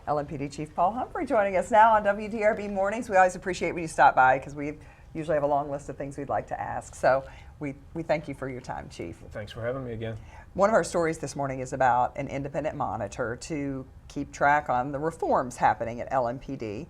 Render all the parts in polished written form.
LMPD Chief Paul Humphrey joining us now on WDRB Mornings. We always appreciate when you stop by because we usually have a long list of things we'd like to ask. So we thank you for your time, Chief. Thanks for having me again. One of our stories this morning is about an independent monitor to keep track on the reforms happening at LMPD.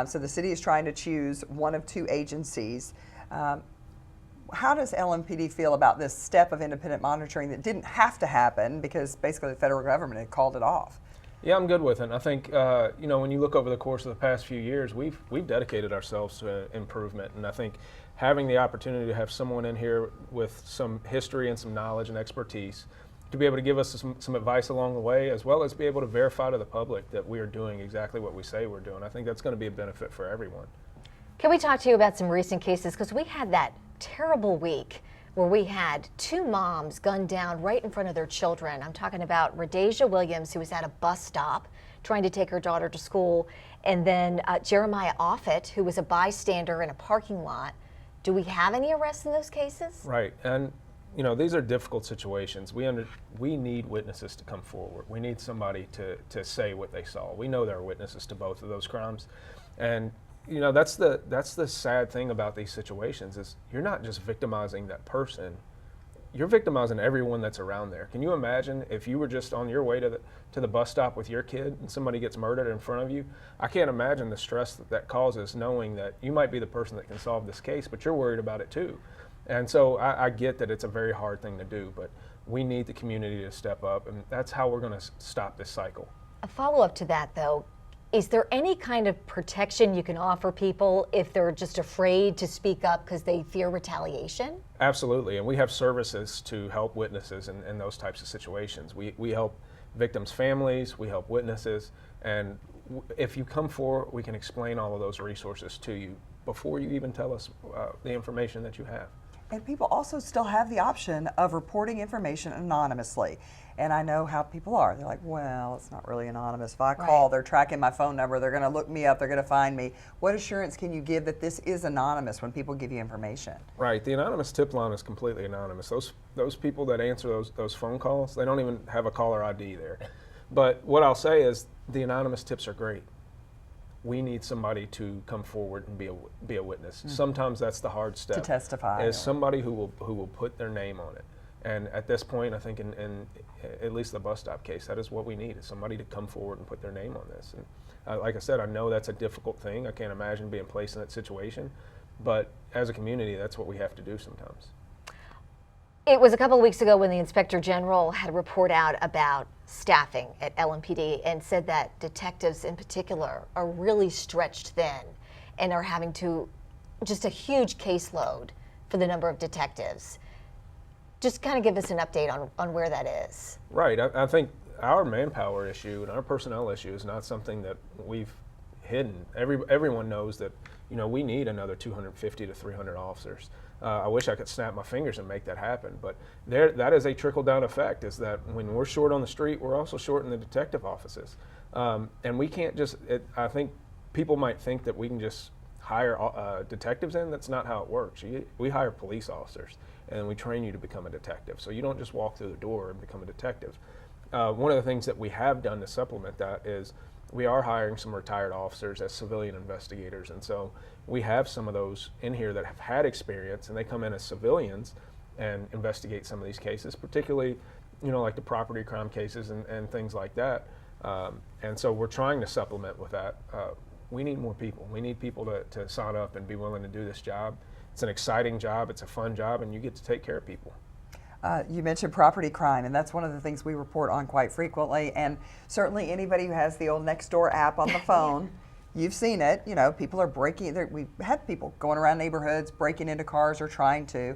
So the city is trying to choose one of two agencies. How does LMPD feel about this step of independent monitoring that didn't have to happen because basically the federal government had called it off? Yeah, I'm good with it. I think when you look over the course of the past few years, we've dedicated ourselves to improvement, and I think having the opportunity to have someone in here with some history and some knowledge and expertise to be able to give us some advice along the way, as well as be able to verify to the public that we are doing exactly what we say we're doing. I think that's going to be a benefit for everyone. Can we talk to you about some recent cases? Because we had that terrible week where we had two moms gunned down right in front of their children. I'm talking about Rhodesia Williams, who was at a bus stop trying to take her daughter to school, and then Jeremiah Offit, who was a bystander in a parking lot. Do we have any arrests in those cases? Right, and these are difficult situations. We need witnesses to come forward. We need somebody to say what they saw. We know there are witnesses to both of those crimes, and that's the sad thing about these situations is you're not just victimizing that person, you're victimizing everyone that's around there. Can you imagine if you were just on your way to the bus stop with your kid and somebody gets murdered in front of you? I can't imagine the stress that causes knowing that you might be the person that can solve this case, but you're worried about it too. And so I get that it's a very hard thing to do, but we need the community to step up, and that's how we're going to stop this cycle. A follow-up to that, though, is there any kind of protection you can offer people if they're just afraid to speak up because they fear retaliation? Absolutely, and we have services to help witnesses in those types of situations. We help victims' families, we help witnesses, and if you come forward, we can explain all of those resources to you before you even tell us the information that you have. And people also still have the option of reporting information anonymously. And I know how people are. They're like, well, it's not really anonymous. If I call, they're tracking my phone number. They're going to look me up. They're going to find me. What assurance can you give that this is anonymous when people give you information? Right. The anonymous tip line is completely anonymous. Those people that answer those phone calls, they don't even have a caller ID there. But what I'll say is the anonymous tips are great. We need somebody to come forward and be a witness. Mm-hmm. Sometimes that's the hard step. To testify. Is somebody who will put their name on it. And at this point, I think in at least the bus stop case, that is what we need, is somebody to come forward and put their name on this. And like I said, I know that's a difficult thing. I can't imagine being placed in that situation. But as a community, that's what we have to do sometimes. It was a couple of weeks ago when the Inspector General had a report out about staffing at LMPD and said that detectives in particular are really stretched thin and are having to just a huge caseload for the number of detectives. Just kind of give us an update on where that is. Right. I think our manpower issue and our personnel issue is not something that we've hidden. Everyone knows that we need another 250 to 300 officers. I wish I could snap my fingers and make that happen, but that is a trickle-down effect, is that when we're short on the street, we're also short in the detective offices. And we can't just, I think people might think that we can just hire detectives in. That's not how it works. We hire police officers, and we train you to become a detective. So you don't just walk through the door and become a detective. One of the things that we have done to supplement that is we are hiring some retired officers as civilian investigators, and so we have some of those in here that have had experience, and they come in as civilians and investigate some of these cases, particularly like the property crime cases and things like that. And so we're trying to supplement with that. We need more people. We need people to sign up and be willing to do this job. It's an exciting job, it's a fun job, and you get to take care of people. You mentioned property crime, and that's one of the things we report on quite frequently. And certainly anybody who has the old Nextdoor app on the phone, you've seen it. People are breaking. We've had people going around neighborhoods, breaking into cars or trying to.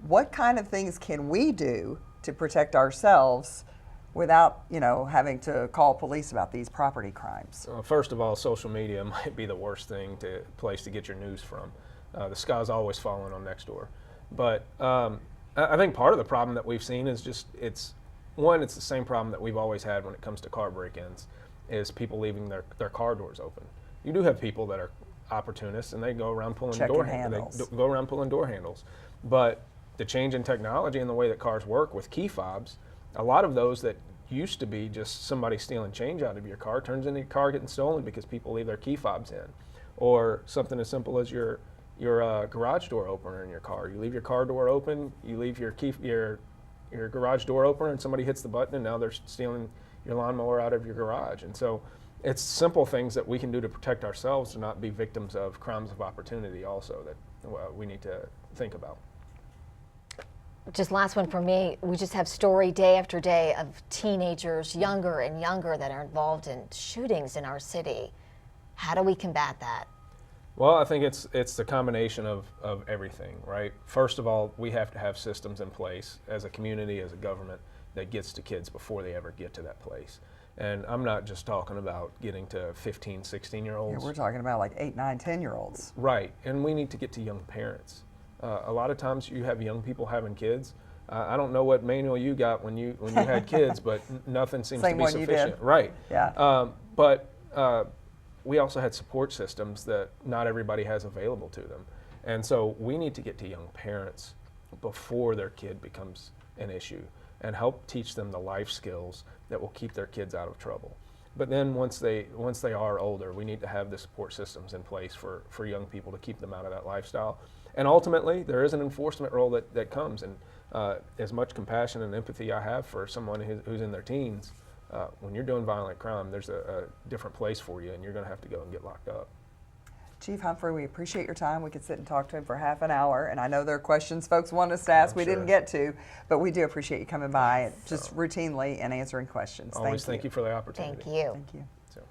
What kind of things can we do to protect ourselves without, having to call police about these property crimes? First of all, social media might be the worst place to get your news from. The sky's always falling on Nextdoor. But I think part of the problem that we've seen is just, it's the same problem that we've always had when it comes to car break-ins, is people leaving their car doors open. You do have people that are opportunists and they go around pulling door handles. They go around pulling door handles. But the change in technology and the way that cars work with key fobs, a lot of those that used to be just somebody stealing change out of your car turns into your car getting stolen because people leave their key fobs in, or something as simple as your garage door opener in your car. You leave your car door open, you leave your garage door opener, and somebody hits the button, and now they're stealing your lawnmower out of your garage. And so it's simple things that we can do to protect ourselves to not be victims of crimes of opportunity also that we need to think about. Just last one for me. We just have story day after day of teenagers, younger and younger, that are involved in shootings in our city. How do we combat that? Well, I think it's the combination of everything, right? First of all, we have to have systems in place as a community, as a government, that gets to kids before they ever get to that place. And I'm not just talking about getting to 15, 16-year-olds. Yeah, we're talking about like 8, 9, 10-year-olds. Right, and we need to get to young parents. A lot of times you have young people having kids. I don't know what manual you got when you had kids, but nothing seems to be sufficient. Same one you did. Right. Yeah. But we also had support systems that not everybody has available to them. And so we need to get to young parents before their kid becomes an issue and help teach them the life skills that will keep their kids out of trouble. But then once they are older, we need to have the support systems in place for young people to keep them out of that lifestyle. And ultimately, there is an enforcement role that comes. And as much compassion and empathy I have for someone who's in their teens, when you're doing violent crime, there's a different place for you, and you're going to have to go and get locked up. Chief Humphrey, we appreciate your time. We could sit and talk to him for half an hour, and I know there are questions folks want us to ask we didn't get to, but we do appreciate you coming by just routinely and answering questions. Always thank you for the opportunity. Thank you. Thank you.